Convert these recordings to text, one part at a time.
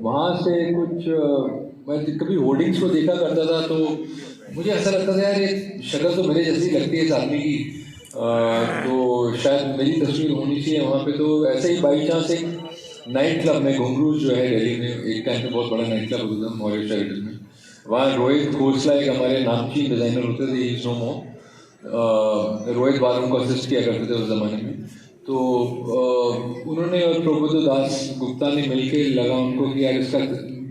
वहाँ से कुछ मैं कभी होर्डिंग्स को देखा करता था तो मुझे ऐसा लगता था यार ये शक्ल तो मेरे जैसी लगती है इस आदमी की, तो शायद मेरी तस्वीर होनी चाहिए वहाँ पे। तो ऐसे ही बाई चांस एक नाइट क्लब में, घुंगरूज जो है दिल्ली में, एक टाइम पे बहुत बड़ा नाइट क्लब होता था मॉरियस टाइटल में, वहाँ रोहित खोसला एक हमारे नामचीन डिज़ाइनर होते थे, इज नो मोर, रोहित बालों को असिस्ट किया करते थे उस ज़माने में। तो उन्होंने और प्रबोध दास गुप्ता ने मिलकर लगा उनको कि यार इसका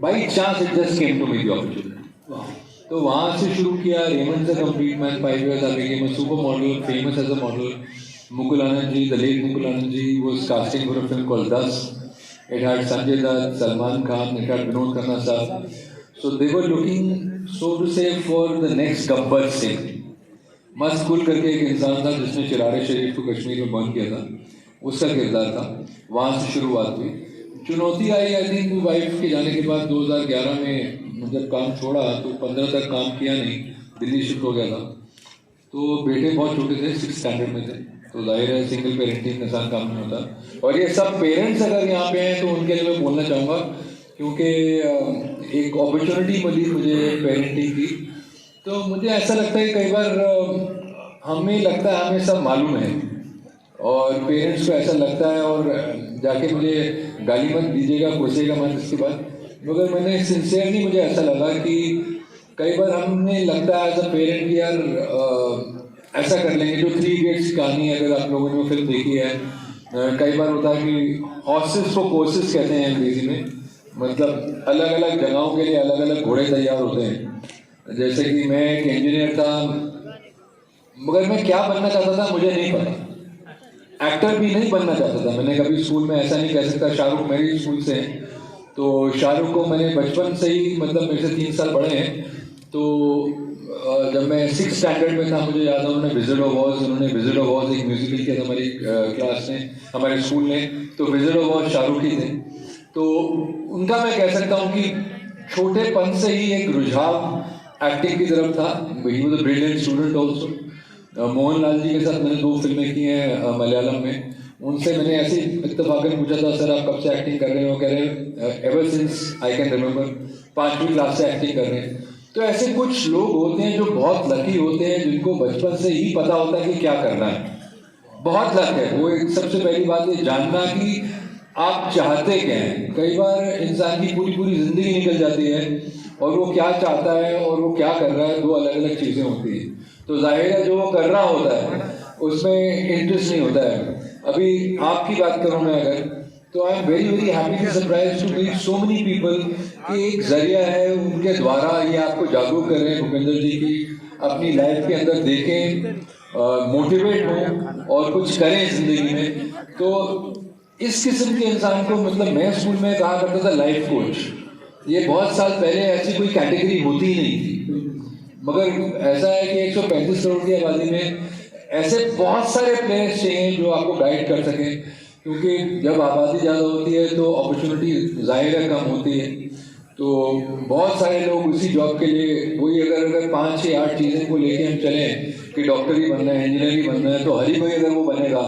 by chance it just came to me the opportunity. तो वहाँ से शुरू किया। रेमंड से complete man 5 years I became a super model, famous as a model. Mukul Anand ji, the late Mukul Anand ji, was casting for a film called Dust. It had Sanjay Dutt, Salman Khan, it had Vinod Khanna sir. So they were looking, so to say, for the next Gabbar Singh. मस्त कुल करके एक इंसान था जिसने चिरारे शरीफ को कश्मीर में बंद किया था, उसका किरदार था। वहाँ से शुरुआत हुई। चुनौती आई आई थिंक वाइफ के जाने के बाद 2011 में जब काम छोड़ा तो 15 तक काम किया नहीं, दिल्ली शिफ्ट हो गया था। तो बेटे बहुत छोटे थे, 6th स्टैंडर्ड में थे, तो जाहिर है सिंगल पेरेंटिंग इंसान काम नहीं होता। और ये सब पेरेंट्स अगर यहाँ पे हैं तो उनके लिए मैं बोलना चाहूँगा, क्योंकि एक अपॉर्चुनिटी मिली मुझे पेरेंटिंग की। तो मुझे ऐसा लगता है कई बार हमें लगता है हमें सब मालूम है और पेरेंट्स को ऐसा लगता है, और जाके मुझे गाली मत दीजिएगा, कोसेगा मत इसके बाद, मगर मैंने सिंसियरली मुझे ऐसा लगा कि कई बार हमें लगता है एज अ पेरेंट कि यार ऐसा कर लेंगे। जो 3 Idiots कहानी अगर आप लोगों ने वो फिल्म देखी है, कई बार होता है कि हॉर्सेस को कोर्सेस कहते हैं अंग्रेजी में, मतलब अलग अलग जगहों के लिए अलग अलग घोड़े तैयार होते हैं। जैसे कि मैं एक इंजीनियर था, मगर मैं क्या बनना चाहता था मुझे नहीं पता। एक्टर भी नहीं बनना चाहता था। मैंने कभी स्कूल में ऐसा नहीं कह सकता, शाहरुख मेरे स्कूल से हैं, तो शाहरुख को मैंने बचपन से ही, मतलब मेरे से 3 साल बड़े हैं, तो जब मैं 6th स्टैंडर्ड में था मुझे याद है उन्होंने विजिट ऑफ वॉज एक म्यूजिकल किया था हमारी क्लास ने, हमारे स्कूल ने, तो विजिट ऑफ वॉज शाहरुख ही थे। तो उनका मैं कह सकता हूँ कि छोटेपन से ही एक रुझाव एक्टिंग की तरफ था। He was a brilliant student also. Mohanlal ji के साथ मैंने 2 फिल्में की हैं मलयालम में। उनसे मैंने ऐसे इत्तेफाकन पूछा था, सर आप कब से एक्टिंग कर रहे हो? कह रहे हैं ever since I can remember, 5वीं क्लास से एक्टिंग कर रहे हैं। तो ऐसे कुछ लोग होते हैं जो बहुत लकी होते हैं, जिनको बचपन से ही पता होता है कि क्या करना है। बहुत लक है वो। एक सबसे पहली बात है जानना कि आप चाहते क्या हैं। कई बार इंसान की पूरी पूरी जिंदगी निकल जाती है और वो क्या चाहता है और वो क्या कर रहा है, 2 अलग अलग चीज़ें होती हैं। तो जाहिर है जो वो कर रहा होता है उसमें इंटरेस्ट नहीं होता है। अभी आपकी बात करूं मैं अगर, तो I am very very happy surprise to meet so many people कि एक जरिया है उनके द्वारा ये आपको जागरूक कर रहे हैं भूपेंद्र जी की अपनी लाइफ के अंदर देखें, मोटिवेट हों और कुछ करें जिंदगी में। तो इस किस्म के इंसान को, मतलब मैं स्कूल में कहा करता था लाइफ कोच। ये बहुत साल पहले ऐसी कोई कैटेगरी होती ही नहीं थी, मगर ऐसा है कि 135 करोड़ की आबादी में ऐसे बहुत सारे प्लेयर्स चाहिए जो आपको गाइड कर सकें, क्योंकि जब आबादी ज़्यादा होती है तो अपॉर्चुनिटी ज़ाहिर है कम होती है। तो बहुत सारे लोग उसी जॉब के लिए, वही अगर 5 या 8 चीज़ें को लेके हम चलें कि डॉक्टर ही बनना है, इंजीनियर ही बनना है, तो हर ही कोई अगर वो बनेगा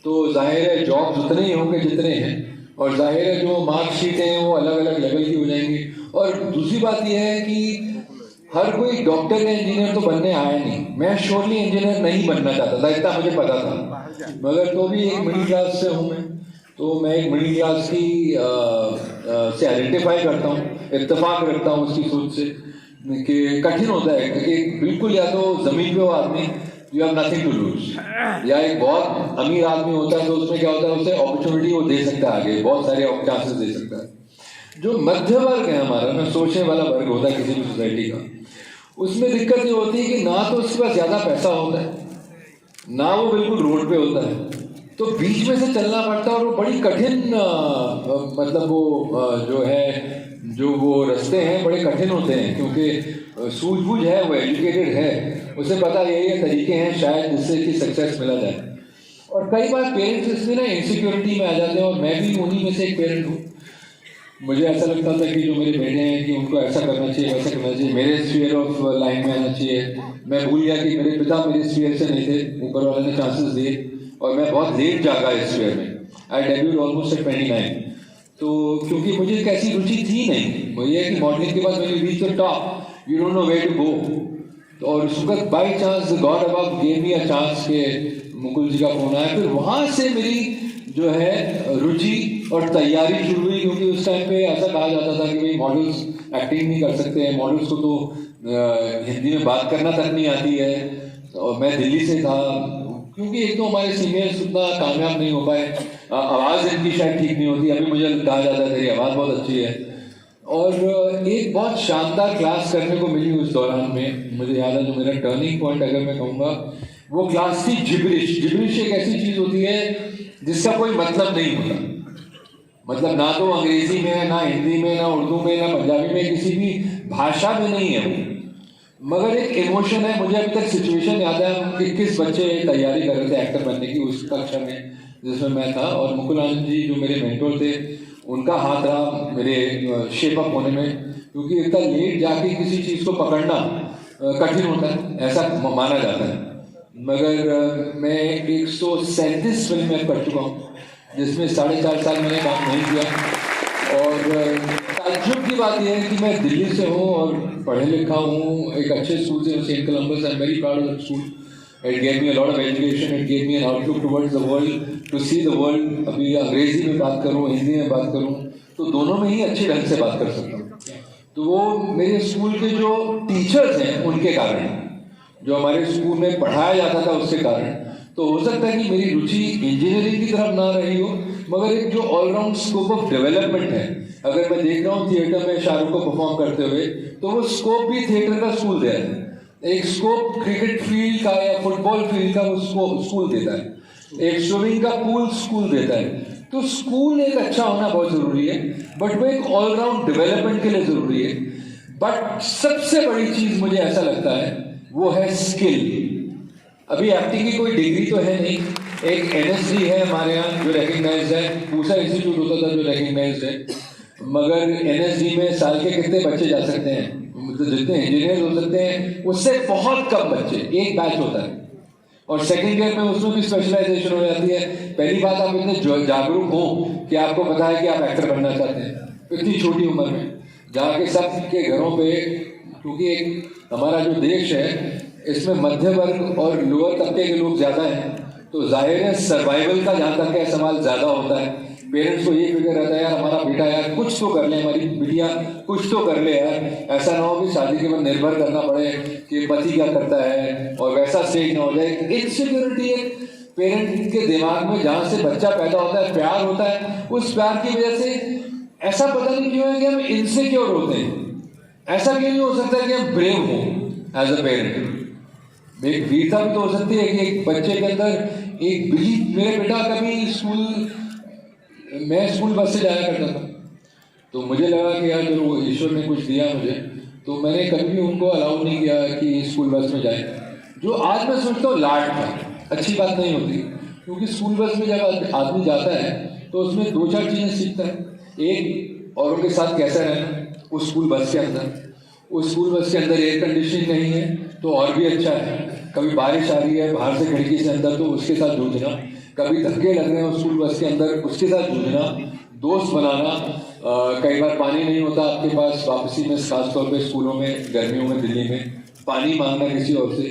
तो जाहिर है जॉब उतने ही होंगे जितने हैं, और जाहिर है जो मार्कशीटें हैं वो अलग अलग लेवल की हो जाएंगी। और दूसरी बात यह है कि हर कोई डॉक्टर या इंजीनियर तो बनने आया नहीं। मैं श्योरली इंजीनियर नहीं बनना चाहता था, इतना मुझे पता था, मगर तो भी एक मिडिल क्लास से हूँ मैं। तो मैं एक मिडिल क्लास की से आइडेंटिफाई करता हूँ, इत्तेफाक रखता हूँ उसकी सोच से कि कठिन होता है कि बिल्कुल या तो जमीन पे हो आदमी, you have nothing to lose, या एक बहुत अमीर आदमी होता है तो उसमें क्या होता है उसे अपॉर्चुनिटी वो दे सकता है, आगे बहुत सारे चांसेस दे सकता है। जो मध्य वर्ग है हमारा, ना सोचने वाला वर्ग होता है किसी भी सोसाइटी का, उसमें दिक्कत ये होती है कि ना तो उसके पास ज़्यादा पैसा होता है, ना वो बिल्कुल रोड पे होता है, तो बीच में से चलना पड़ता है। और वो बड़ी कठिन मतलब वो जो है, जो वो रास्ते हैं बड़े कठिन होते हैं, क्योंकि सूझबूझ है, वो एजुकेटेड है, उसे पता यही तरीके हैं शायद जिससे कि सक्सेस मिला जाए। और कई बार पेरेंट्स इसमें ना इनसिक्योरिटी में आ जाते हैं, और मैं भी उन्हीं में से एक पेरेंट हूँ। मुझे ऐसा लगता था कि जो मेरे बेटे हैं कि उनको ऐसा करना चाहिए, वैसा करना चाहिए, मेरे स्फीयर ऑफ लाइन में आना चाहिए। मैं भूल गया कि मेरे पिता मेरे स्फीयर से नहीं थे, ऊपर वाले ने चांसेस दिए और मैं बहुत लेट जागा इस स्फीयर में। आई डेब्यूट ऑलमोस्ट एट 29। तो क्योंकि मुझे कैसी रुचि थी नहीं, वो ये है कि मॉडलिंग के बाद मैंने reach the top, you don't know where to go. और उस वक्त by chance God above gave me a chance के मुकुल जी का फोन आया, फिर वहाँ से मेरी जो है रुचि और तैयारी शुरू हुई। क्योंकि उस टाइम पे ऐसा कहा जाता था कि भाई मॉडल्स एक्टिंग नहीं कर सकते हैं, मॉडल्स को तो हिंदी में बात करना तक नहीं आती है। और मैं दिल्ली से था, क्योंकि एक तो हमारे सीनियर्स उतना कामयाब नहीं हो पाए, आवाज़ इनकी शायद ठीक नहीं होती, अभी मुझे कहा जाता है तेरी आवाज़ बहुत अच्छी है। और एक बहुत शानदार क्लास करने को मिली उस दौरान में, मुझे याद है जो मेरा टर्निंग पॉइंट अगर मैं कहूँगा, वो क्लास थी जिब्रिश। जिब्रिश एक ऐसी चीज़ होती है जिसका कोई मतलब नहीं होता, मतलब ना तो अंग्रेजी में है, ना हिंदी में, ना उर्दू में, ना पंजाबी में, किसी भी भाषा में नहीं है वो, मगर एक इमोशन है। मुझे अभी तक सिचुएशन याद है, हम 21 बच्चे तैयारी कर रहे थे एक्टर बनने की उस कक्षा में जिसमें मैं था, और मुकुल आनंद जी जो मेरे मेंटोर थे उनका हाथ रहा मेरे शेप अप होने में, क्योंकि इतना लेट जाके किसी चीज़ को पकड़ना कठिन होता है, ऐसा माना जाता है। मगर मैं 137 फिल्में कर चुका हूँ, जिसमें 4.5 साल मैंने काम नहीं किया। और ताज्जुब की बात यह है कि मैं दिल्ली से हूँ और पढ़े लिखा हूँ, एक अच्छे स्कूल से, Saint Columba's. I am very proud of that school. It gave me a lot of education, it gave me an outlook towards the world, to see the world. अभी अंग्रेजी में बात करूँ, हिंदी में बात करूँ, तो दोनों में ही अच्छे ढंग से बात कर सकता हूँ। तो वो मेरे स्कूल के जो टीचर्स हैं उनके कारण, जो हमारे स्कूल में पढ़ाया जाता था उसके कारण। तो हो सकता है कि मेरी रुचि इंजीनियरिंग की तरफ ना रही हो, मगर एक जो ऑलराउंड स्कोप ऑफ डेवलपमेंट है, अगर मैं देख रहा हूँ थिएटर में शाहरुख को परफॉर्म करते हुए, तो वो स्कोप भी थिएटर का स्कूल दे रहा है। एक स्कोप क्रिकेट फील्ड का या फुटबॉल फील्ड का वो स्कूल देता है, एक स्विमिंग का पूल स्कूल देता है। तो स्कूल एक अच्छा होना बहुत जरूरी है, बट वो एक ऑलराउंड डेवलपमेंट के लिए जरूरी है। बट सबसे बड़ी चीज मुझे ऐसा लगता है वो है स्किल। अभी एक्टिंग की कोई डिग्री तो है नहीं, एक NSD है हमारे यहाँ जो रिकग्नाइज्ड है, पूसा इंस्टीट्यूट होता था जो रिकग्नाइज्ड है, मगर NSD में साल के कितने बच्चे जा सकते हैं, तो जितने इंजीनियर हो सकते हैं उससे बहुत कम बच्चे, एक बैच होता है। और सेकेंड ईयर में उसमें भी स्पेशलाइजेशन हो जाती है। पहली बात, आप इतने जागरूक हो कि आपको पता है कि आप एक्टर बनना चाहते हैं इतनी छोटी उम्र में, जाके सबके घरों पे, क्योंकि एक हमारा जो देश है इसमें मध्य वर्ग और लोअर तबके के लोग ज़्यादा हैं, तो जाहिर है सर्वाइवल का जहाँ तक है सवाल ज़्यादा होता है। पेरेंट्स को ये फिक्र रहता है यार हमारा बेटा यार कुछ तो कर ले, हमारी बिटिया कुछ तो कर ले यार, ऐसा ना हो कि शादी के बाद निर्भर करना पड़े कि पति क्या करता है, और वैसा स्टेज ना हो जाए। इनसिक्योरिटी एक पेरेंट के दिमाग में जहाँ से बच्चा पैदा होता है, प्यार होता है, उस प्यार की वजह से ऐसा पता नहीं क्यों है कि हम इनसिक्योर होते हैं। ऐसा क्यों नहीं हो सकता कि हम ब्रेव हों एज अ पेरेंट। एक वीरता भी तो हो सकती है कि एक बच्चे के अंदर एक बिलीफ। मेरे बेटा कभी मैं स्कूल बस से जाया करता था, तो मुझे लगा कि यार जो ईश्वर ने कुछ दिया मुझे, तो मैंने कभी भी उनको अलाउ नहीं किया कि स्कूल बस में जाए, जो आज मैं सोचता हूँ लाड था, अच्छी बात नहीं होती। क्योंकि स्कूल बस में जब आदमी जाता है तो उसमें 2-4 चीज़ें सीखता है। एक, औरों के साथ कैसा रहना उस स्कूल बस के अंदर। उस स्कूल बस के अंदर एयर कंडीशनिंग नहीं है तो और भी अच्छा है। कभी बारिश आ रही है बाहर से खिड़की से अंदर, तो उसके साथ जूझना। कभी धक्के लग रहे हैं स्कूल बस के अंदर, उसके साथ जूझना। दोस्त बनाना, कई बार पानी नहीं होता आपके पास वापसी में, खासतौर पे स्कूलों में गर्मियों में दिल्ली में, पानी मांगना किसी और से,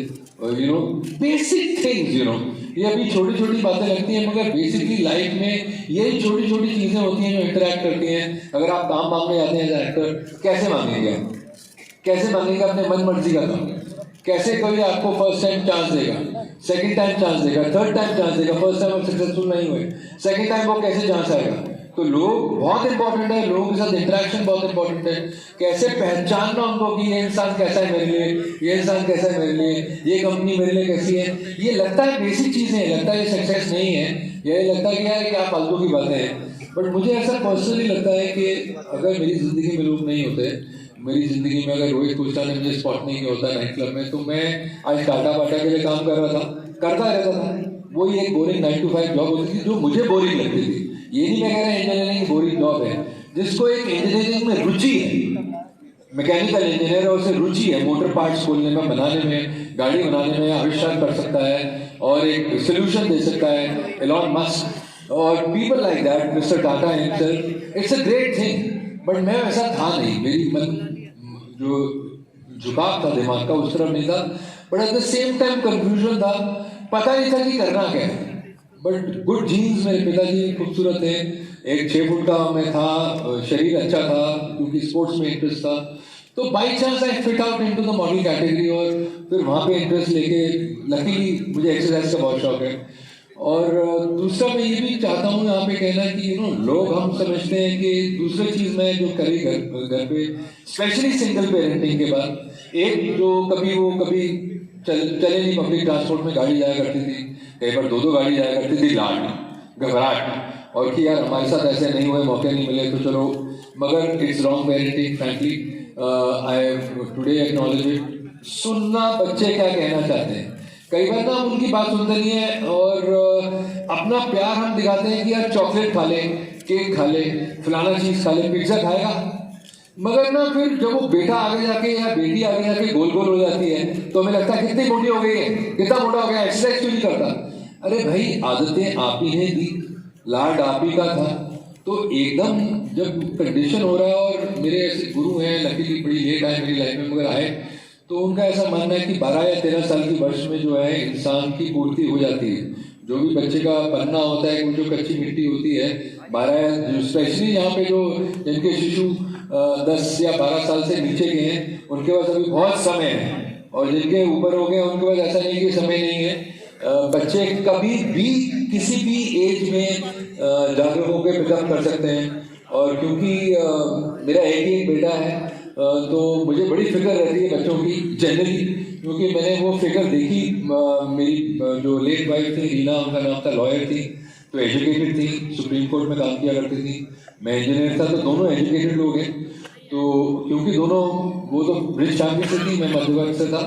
बेसिक थिंग्स ये अभी छोटी छोटी बातें लगती हैं, मगर बेसिकली लाइफ में यही छोटी छोटी चीज़ें होती हैं जो इंटरेक्ट करती हैं। अगर आप काम मांगने जाते हैं एज एक्टर, कैसे मांगेंगे आप? कैसे मांगेंगे अपने मन मर्जी का काम? कैसे कोई आपको फर्स्ट टाइम चांस देगा, सेकंड टाइम चांस देगा, थर्ड टाइम चांस देगा? फर्स्ट टाइम आप सक्सेसफुल नहीं हुए, सेकंड टाइम वो कैसे चांस आएगा? तो लोग बहुत इंपॉर्टेंट है, लोगों के साथ इंटरेक्शन बहुत इंपॉर्टेंट है। कैसे पहचानना उनको कि ये इंसान कैसा है मेरे लिए, ये इंसान कैसा है मेरे लिए, ये कंपनी मेरे लिए कैसी है। ये लगता है बेसिक चीज़ें हैं, लगता है ये सक्सेस नहीं है, ये लगता है कि यार क्या फालतू की बातें हैं। बट मुझे ऐसा पर्सनली लगता है कि अगर मेरी ज़िंदगी में लोग नहीं होते, मेरी ज़िंदगी में अगर रोहित कुष्टा ने मुझे स्पॉट नहीं किया होता नाइट क्लब में, तो मैं आज टाटा बाटा के लिए काम कर रहा था, करता रहता था। वही एक बोरिंग 9 to 5 जॉब होती थी जो मुझे बोरिंग लगती थी। ये नहीं मैं कह रहा इंजीनियरिंग बोरिंग जॉब है, जिसको एक इंजीनियरिंग में रुचि है, मैकेनिकल इंजीनियर है, उसे रुचि है मोटर पार्ट्स खोलने में, बनाने में, गाड़ी बनाने में, आविष्कार कर सकता है और एक सोल्यूशन दे सकता है। एलॉन मस्क और people like that, mister Tata himself, it's a great thing. But मैं वैसा था नहीं, मेरी मन जो झुकाव था दिमाग का उस तरफ नहीं था, but at the same time confusion था, पता नहीं था कि करना क्या है। बट गुड जीन्स, मेरे पिताजी खूबसूरत थे, एक 6 फुट का मैं था, शरीर अच्छा था क्योंकि स्पोर्ट्स में इंटरेस्ट था, तो by chance I fit out into the model category, और फिर वहाँ पे इंटरेस्ट लेके लकीली मुझे एक्सरसाइज का बहुत शौक है। और दूसरा मैं ये भी चाहता हूँ यहाँ पे कहना कि लोग हम समझते हैं कि दूसरी चीज़ मैं जो करी घर पे, स्पेशली सिंगल पेरेंटिंग के बाद, एक जो कभी चले नहीं, पब्लिक ट्रांसपोर्ट में गाड़ी जाया करती थी, कई बार दो गाड़ी जाया करती थी, लाड घबराहट, और कि यार हमारे साथ ऐसे नहीं हुए, मौके नहीं मिले तो चलो, मगर it's wrong parenting frankly, I today acknowledge it. सुनना बच्चे क्या कहना चाहते हैं, कई बार ना उनकी बात सुनते नहीं है, और अपना प्यार हम दिखाते हैं कि यार चॉकलेट खा ले, केक खा ले, फलाना चीज़ खा ले, पिज्ज़ा खाएगा, मगर ना फिर जब वो बेटा आगे जाके या बेटी आगे जाके गोल गोल हो जाती है तो हमें लगता है कितनी मोटी हो गई है, कितना मोटा हो गया, एक्सरसाइज क्यों नहीं करता। अरे भाई, आदतें आप ही ने दी, लाड आप ही का था, तो एकदम जब कंडीशन हो रहा है, और मेरे ऐसे गुरु हैं, लकीली बड़ी लेट आए मेरी लाइफ में, मगर आए, तो उनका ऐसा मानना है कि 12 या 13 साल की वर्ष में जो है इंसान की पूर्ति हो जाती है। जो भी बच्चे का पन्ना होता है, वो जो कच्ची मिट्टी होती है, 12 स्पेशली यहाँ पे जो जिनके शिशु 10 या 12 साल से नीचे के हैं, उनके पास अभी बहुत समय है, और जिनके ऊपर हो गए उनके पास ऐसा नहीं कि समय नहीं है। बच्चे कभी भी किसी भी एज में जागरूक होकर पिकअप कर सकते हैं, और क्योंकि मेरा एक बेटा है, तो मुझे बड़ी फिक्र रहती है बच्चों की जनरली, क्योंकि मैंने वो फिक्र देखी। मेरी जो लेट वाइफ थी रीना, उनका नाम था, लॉयर थी, तो एजुकेटेड थी, सुप्रीम कोर्ट में काम किया करती थी, मैं इंजीनियर था, तो दोनों एजुकेटेड लोग हैं। तो क्योंकि दोनों, वो तो रिच फैमिली से थी, मैं मध्य वर्ग से था,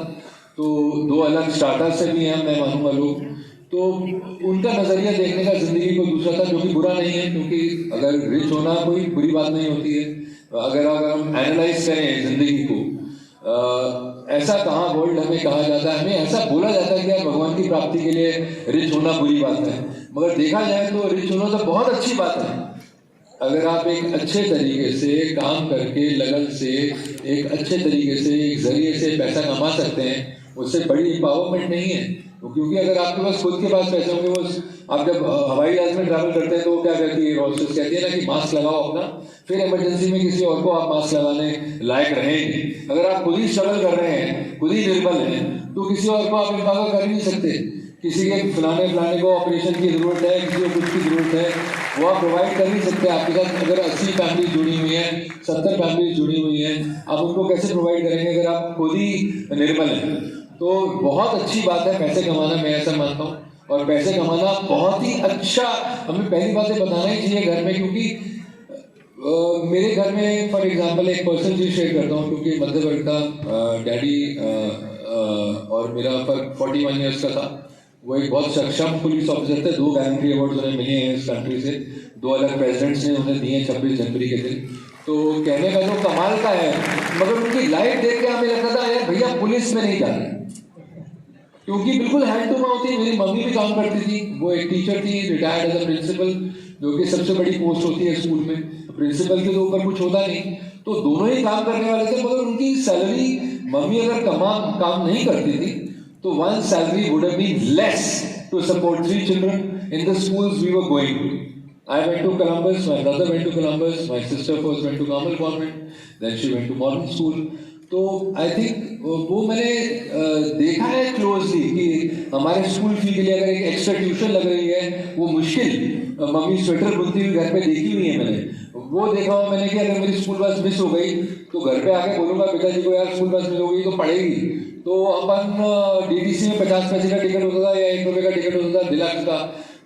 तो दो अलग स्टार्टअप से भी हैं, मैं मानूंगा लोग, तो उनका नज़रिया देखने का ज़िंदगी को दूसरा था, जो कि बुरा नहीं है, क्योंकि अगर रिच होना कोई बुरी बात नहीं होती है। अगर हम एनालाइज करें ज़िंदगी को, ऐसा कहाँ वर्ल्ड हमें कहा जाता है, हमें ऐसा बोला जाता है कि यार भगवान की प्राप्ति के लिए रिच होना बुरी बात है, मगर देखा जाए तो रिच होना तो बहुत अच्छी बात है। अगर आप एक अच्छे तरीके से काम करके, लगन से, एक अच्छे तरीके से, एक जरिए से पैसा कमा सकते हैं, उससे बड़ी एम्पावरमेंट नहीं है। क्योंकि अगर आपके पास खुद के पास पैसे होंगे, वो आप जब हवाई जहाज में ट्रैवल करते हैं तो वो क्या कहती है, हॉस्टेस कहती है ना कि मास्क लगाओ अपना, फिर इमरजेंसी में किसी और को आप मास्क लगाने लायक रहेंगे। अगर आप खुद ही स्ट्रगल कर रहे हैं, खुद ही निर्बल हैं, तो किसी और को आप एम्पावर कर ही नहीं सकते। किसी के फलाने को ऑपरेशन की ज़रूरत है, किसी को कुछ की ज़रूरत है, वो आप प्रोवाइड कर नहीं सकते। आपके साथ अगर 80 फैमिली जुड़ी हुई हैं, 70 फैमिली जुड़ी हुई हैं, आप उनको कैसे प्रोवाइड करेंगे अगर आप खुद ही निर्बल हैं। तो बहुत अच्छी बात है पैसे कमाना, मैं ऐसा मानता हूँ, और पैसे कमाना बहुत ही अच्छा, हमें पहली बात है बताना ही चाहिए घर में, क्योंकि मेरे घर में फॉर एग्जांपल एक पर्सनल चीज शेयर करता हूँ, क्योंकि मध्य वर्ग का डैडी और मेरा 41 ईयर्स का था, वो एक बहुत सक्षम पुलिस ऑफिसर थे, 2 गैलेंट्री अवार्ड उन्हें मिले हैं इस कंट्री से, 2 अलग प्रेसिडेंट्स ने उन्हें दिए 26 जनवरी के दिन। तो कहने का जो कमाल का है, मगर उनकी लाइफ देख के हमें लगता था यार भैया पुलिस में नहीं जाना, क्योंकि बिल्कुल हैंड टू माउथ थी। मेरी मम्मी भी काम करती थी, वो एक टीचर थी, रिटायर्ड एज अ प्रिंसिपल, जो कि सबसे बड़ी पोस्ट होती है स्कूल में, प्रिंसिपल के तो ऊपर कुछ होता नहीं, तो दोनों ही काम करने वाले थे, मगर उनकी सैलरी, मम्मी अगर काम नहीं करती थी तो one salary would have been less to support 3 children in the schools we were going to. I went to Columbus, my brother went to Columbus, my sister first went to Carmel Convent, then she went to modern school. तो I think वो मैंने देखा है closely कि हमारे school fee के लिए अगर एक एक्स्ट्रा ट्यूशन लग रही है, वो मुश्किल, मम्मी स्वेटर बुनती हुई घर पे देखी हुई है मैंने, वो देखा हुआ मैंने कि अगर मेरी स्कूल बस मिस हो गई तो घर पे आके बोलूँगा पिताजी को यार स्कूल बस मिस हो गई तो पड़ेगी। तो अपन डीटीसी में 50 पैसे का टिकट होता था या 1 रुपये का टिकट होता था डिलक्स का,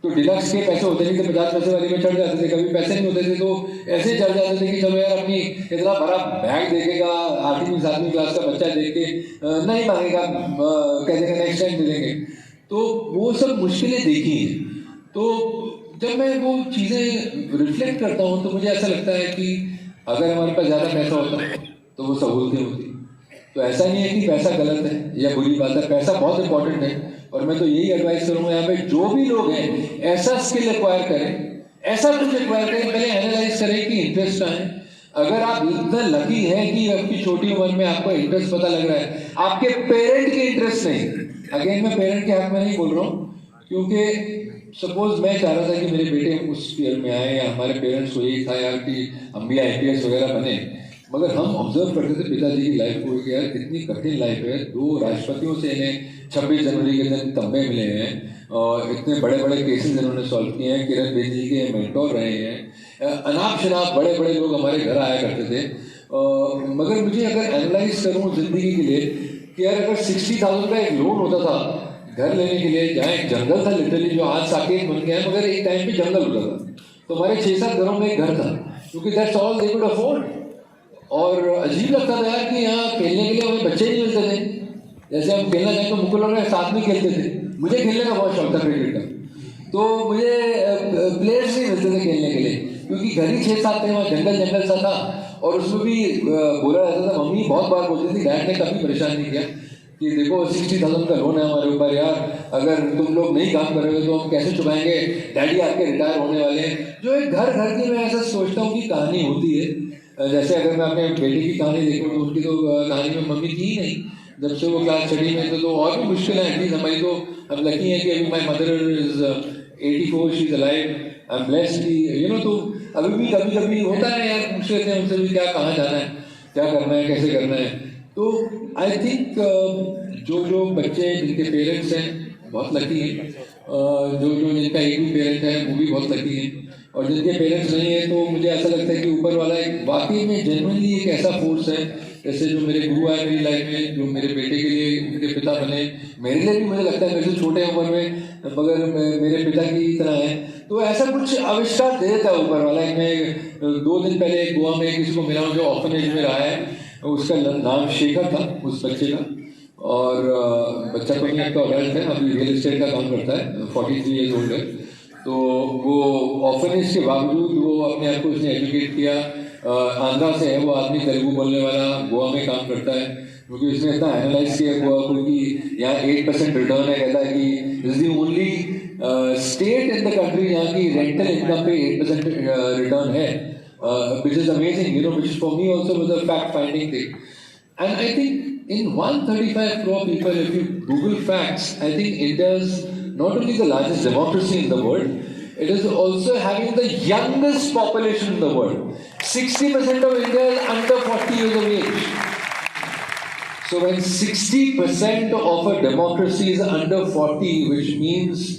तो डिलक्स के पैसे होते नहीं थे, 50 पैसे वाली में चढ़ जाते थे, कभी पैसे नहीं होते थे तो ऐसे चढ़ जाते थे कि चलो यार अपनी इतना बड़ा बैग देखेगा 8वीं 7वीं क्लास का बच्चा देख के नहीं मांगेगा, कह देगा नेक्स्ट टाइम दे देंगे। तो वो सब मुश्किलें देखी हैं। तो जब मैं वो चीज़ें रिफ्लेक्ट करता हूँ तो मुझे ऐसा लगता है कि अगर हमारे पास ज़्यादा पैसा होता तो वो सहूलतें होती। तो ऐसा नहीं है कि पैसा गलत है या बुरी बात है, पैसा बहुत इंपॉर्टेंट है, और मैं तो यही एडवाइस करूंगा यहाँ पे जो भी लोग हैं ऐसा स्किल एक्वायर करें, ऐसा कुछ एक्वायर करें, पहले एनालाइज करें कि इंटरेस्ट कहाँ है। अगर आप इतना लकी हैं कि आपकी छोटी उम्र में आपको इंटरेस्ट पता लग रहा है, आपके पेरेंट के इंटरेस्ट नहीं, अगेन मैं पेरेंट के हक में नहीं बोल रहा हूँ, क्योंकि सपोज मैं चाह रहा था कि मेरे बेटे उस फील्ड में आए, या हमारे पेरेंट्स को यही था यार कि हम भी IPS वगैरह बने, मगर हम ऑब्जर्व करते थे पिताजी की लाइफ को कि यार कितनी कठिन लाइफ है। 2 राष्ट्रपतियों से इन्हें 26 जनवरी के दिन तमगे मिले हैं और इतने बड़े बड़े केसेस इन्होंने सॉल्व किए हैं, किरण बेदी के मेंटोर रहे हैं, अनाप शनाप बड़े बड़े लोग हमारे घर आया करते थे। मगर मुझे अगर एनालाइज करूँ जिंदगी के लिए कि यार अगर 60,000 का एक लोन होता था घर लेने के लिए, जहाँ एक जंगल था लिटरली, जो आज साकेत बन गया है, मगर एक टाइम पे जंगल होता था, तो हमारे 6-7 घरों में एक घर था, क्योंकि that's all they could afford. और अजीब लगता था यार कि यहाँ खेलने के लिए हमें बच्चे ही मिलते थे, जैसे हम खेलना चाहें तो मुकुल और मैं साथ में खेलते थे। मुझे खेलने का बहुत शौक था क्रिकेट का, तो मुझे प्लेयर्स नहीं मिलते थे खेलने के लिए, क्योंकि घर ही 6-7 थे, वहाँ जंगल सा था, और उसमें भी बोला जाता था, मम्मी बहुत बार बोलती थी, डैड ने कभी परेशान नहीं किया कि देखो 60,000 का लोन है हमारे ऊपर यार, अगर तुम लोग नहीं काम करोगे तो हम कैसे चुकाएंगे, डैडी आपके रिटायर होने वाले हैं। जो एक घर की मैं ऐसा सोचता हूँ कि कहानी होती है। जैसे अगर मैं अपने बेटे की कहानी देखूँ तो उनकी तो कहानी में मम्मी थी ही नहीं, जब से वो क्लास स्टडी में थे, तो और भी मुश्किल है। एटलीस्ट हमारी तो हम लकी हैं कि अभी my mother is 84, she is alive, I am blessed कि यू नो। तो अभी भी कभी कभी होता है यार, पूछ लेते हैं उनसे भी क्या कहाँ जाना है, क्या करना है, कैसे करना है। तो आई थिंक जो बच्चे जिनके पेरेंट्स हैं बहुत लकी हैं, जिनका एक भी पेरेंट है वो भी बहुत लकी हैं, और जिनके पेरेंट्स नहीं है तो मुझे ऐसा लगता है कि ऊपर वाला एक वाकई में जेन्युइनली एक ऐसा फोर्स है। जैसे जो मेरे गुरु आए मेरी लाइफ में, जो मेरे बेटे के लिए उनके पिता बने, मेरे लिए भी मुझे लगता है मेरे से छोटे उम्र में मगर मेरे पिता की तरह है, तो ऐसा कुछ आविष्कार दे देता है ऊपर वाला। मैं 2 दिन पहले गोवा में किसी को मिला हूँ जो ऑर्फनेज में रहा है, उसका नाम शेखर था उस बच्चे का, और बच्चा तो नहीं आपका अडल्ट है, अभी रियल एस्टेट का काम करता है, 43 ईयर्स ओल्ड है। तो वो ऑर्फनेज के बावजूद वो अपने आप को उसने एजुकेट किया। आंध्रा से है वो आदमी, तेलुगु बोलने वाला, गोवा में काम करता है, क्योंकि उसने इतना एनालाइज किया गोवा को कि यहाँ 8% रिटर्न है। कहता है कि this is the only state in the country यहाँ की रेंटल इनकम पे 8% रिटर्न है, which is amazing, you know, which is for me also was a fact-finding thing. And I think in 135 crore people, if you Google facts, I think India is not only the largest democracy in the world, it is also having the youngest population in the world. 60% of India is under 40 years of age. So when 60% of a democracy is under 40, which means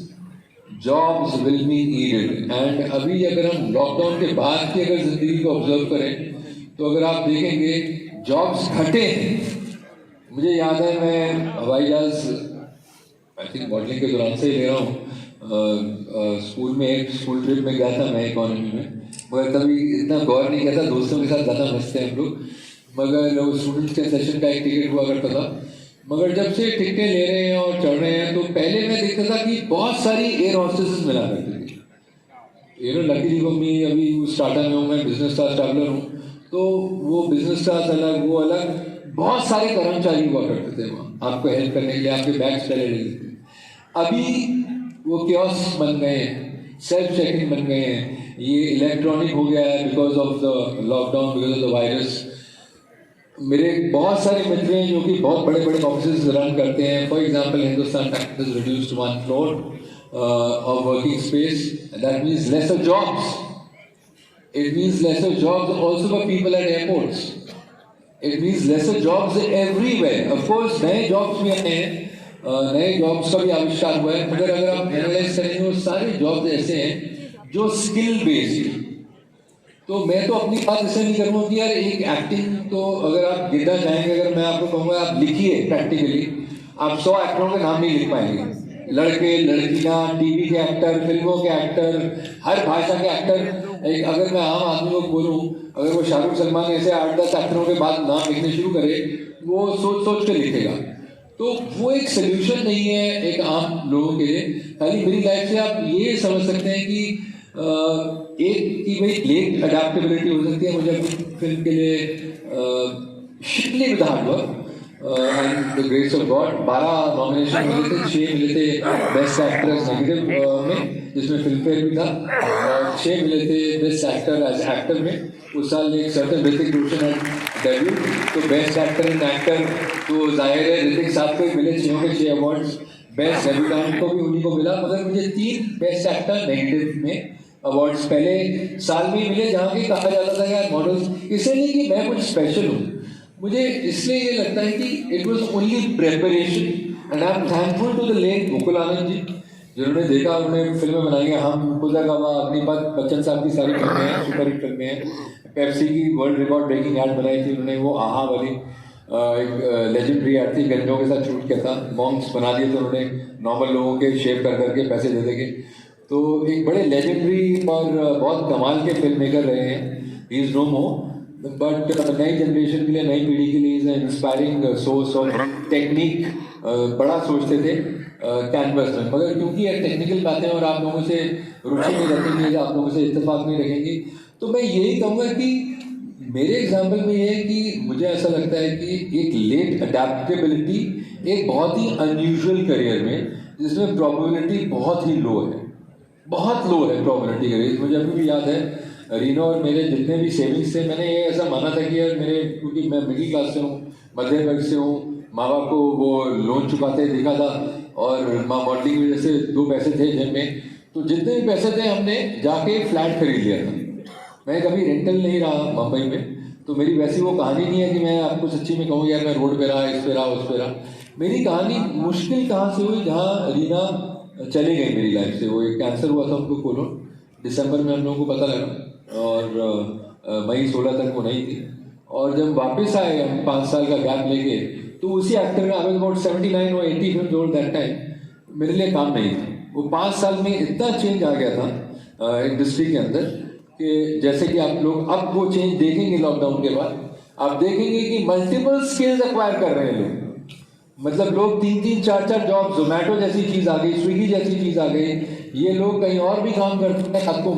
jobs will be needed. And अभी अगर हम lockdown के बाद की अगर जिंदगी को observe करें तो अगर आप देखेंगे जॉब्स घटे हैं। मुझे याद है मैं हवाई जहाज आई थिंक मॉडलिंग के दौरान से ही ले रहा हूँ, स्कूल में एक स्कूल ट्रिप में गया था मैं इकोनॉमी में, मगर तभी इतना गौर नहीं किया था, दोस्तों के साथ ज़्यादा मस्त थे हम लोग, मगर स्टूडेंट्स के सेशन का एक टिकट हुआ करता था। मगर जब से टिकटें ले रहे हैं और चढ़ रहे हैं तो पहले मैं देखता था कि बहुत सारी एयर हॉस्टेसेस मिला करती थी। यू नो लकीली को मैं अभी उस टाटा में हूँ, मैं बिजनेस क्लास ट्रैवलर हूँ, तो वो बिजनेस क्लास अलग, वो अलग, बहुत सारे कर्मचारी हुआ करते थे वहाँ आपको हेल्प करने के लिए, आपके बैग्स पहले ले लेते थे। अभी वो कियोस्क बन गए हैं, सेल्फ चेकिंग बन गए हैं, ये इलेक्ट्रॉनिक हो गया है because of the lockdown, because of the virus. मेरे बहुत सारे मित्र हैं जो कि बहुत बड़े बड़े ऑफिस रन करते हैं। For example Hindustan bank has reduced 1 floor of working space, and that means lesser jobs. It means lesser jobs also for people at airports. It means lesser jobs everywhere. Of course नए jobs भी आए हैं, नए jobs का भी आविष्कार हुआ है, मगर अगर आप एनालाइज करेंगे वो सारे जॉब्स ऐसे हैं जो स्किल बेस्ड। तो मैं तो अपनी बात इससे नहीं करूँगा कि यार एक एक्टिंग तो अगर आप गिरना चाहेंगे, अगर मैं आपको कहूँगा आप लिखिए प्रैक्टिकली, आप 100 एक्टरों के नाम नहीं लिख पाएंगे। लड़के लड़कियाँ, टीवी के एक्टर, फिल्मों के एक्टर, हर भाषा के एक्टर। एक अगर मैं आम आदमी को बोलूँ, अगर वो शाहरुख सलमान ऐसे 8-10 एक्टरों के बाद नाम लिखने शुरू करे, वो सोच सोच के लिखेगा। तो वो एक सोल्यूशन नहीं है एक आम लोगों के लिए। खाली मेरी लाइफ से आप ये समझ सकते हैं कि एक कि भाई लेट अडेप्टेबिलिटी हो सकती है। मुझे फिल्म के लिए शिकली with hard work, and the grace of God 12 nomination मिले थे, 6 मिले थे बेस्ट एक्ट्रेस नेगेटिव में, जिसमें फिल्म फेयर भी था, और 6 मिले थे बेस्ट एक्टर एज एक्टर में। उस साल एक सर्टन ऋतिक रोशन है डेब्यू, तो बेस्ट एक्टर इन एक्टर तो जाहिर है ऋतिक साहब को ही मिले, 6 के 6 अवार्ड्स। बेस्ट डेब्यूटेंट को भी उन्हीं को मिला, मगर मुझे 3 बेस्ट एक्टर नेगेटिव में अवार्ड्स पहले साल में ही मिले, जहाँ की कहा जाता था यार मॉडल्स, इसलिए नहीं कि मैं कुछ स्पेशल हूँ, मुझे इसलिए ये लगता है कि it was only preparation. And I am thankful to the late Mukul Anand ji, जिन्होंने देखा, उन्होंने फिल्में बनाई हैं, हम खुदा गवा, अग्निपथ, बच्चन साहब की सारी फिल्में हैं, सुपर हिट फिल्में हैं। पेप्सी की वर्ल्ड रिकॉर्ड ब्रेकिंग ऐड बनाई थी उन्होंने, वो आहा वाली एक लेजेंडरी ऐड थी, गंजों के साथ छूट क्या था, मॉन्क्स बना दिए थे उन्होंने, नॉर्मल लोगों के शेप कर करके पैसे दे देंगे। तो एक बड़े लेजेंडरी और बहुत कमाल के फिल्म मेकर रहे हैं, he is no more, but नई जनरेशन के लिए, नई पीढ़ी के लिए is inspiring source of technique. बड़ा सोचते थे कैनवस में, मगर क्योंकि यार टेक्निकल बातें और आप लोगों से रुचि नहीं रखेंगे, आप लोगों से इत्तेफाक नहीं रखेंगे, तो मैं यही कहूँगा कि मेरे एग्जाम्पल में ये है कि मुझे ऐसा लगता है कि एक लेट अडेप्टेबिलिटी एक बहुत ही अनयूजुअल करियर में, जिसमें प्रोबेबिलिटी बहुत ही लो है, बहुत लो है प्रोबेबिलिटी करियर। मुझे अभी भी याद है, रीनो और मेरे जितने भी सेविंग्स थे, मैंने ये ऐसा माना था कि यार मेरे, क्योंकि मैं मिडिल क्लास से हूँ, मध्य वर्ग से हूँ, माँ बाप को वो लोन चुकाते देखा था, और माँ मॉडलिंग की वजह से 2 पैसे थे जेब में, तो जितने भी पैसे थे हमने जाके फ्लैट खरीद लिया था। मैं कभी रेंटल नहीं रहा मुंबई में, तो मेरी वैसी वो कहानी नहीं है कि मैं आपको सच्ची में कहूँ यार मैं रोड पे रहा, इस पे रहा, उस पे रहा। मेरी कहानी मुश्किल कहाँ से हुई, जहाँ रीना चली गई मेरी लाइफ से। वो एक कैंसर हुआ था उनको, कोलोन, दिसंबर में हम लोगों को पता लगा, और मई 16 तक वो नहीं थी। और जब वापस आए हम 5 साल का गैप लेके, तो उसी एक्टर में, आई वाज अबाउट 79 और 80 फिल्म्स ओल्ड दैट टाइम, मेरे लिए काम नहीं था। वो 5 साल में इतना चेंज आ गया था इंडस्ट्री के अंदर, कि जैसे कि आप लोग अब वो चेंज देखेंगे लॉकडाउन के बाद, आप देखेंगे कि मल्टीपल स्किल्स एक्वायर कर रहे हैं लोग। मतलब लोग 3-3, 4-4 जॉब, जोमेटो जैसी चीज़ आ गई, स्विगी जैसी चीज़ आ गई, ये लोग कहीं और भी काम करते हैं, आपको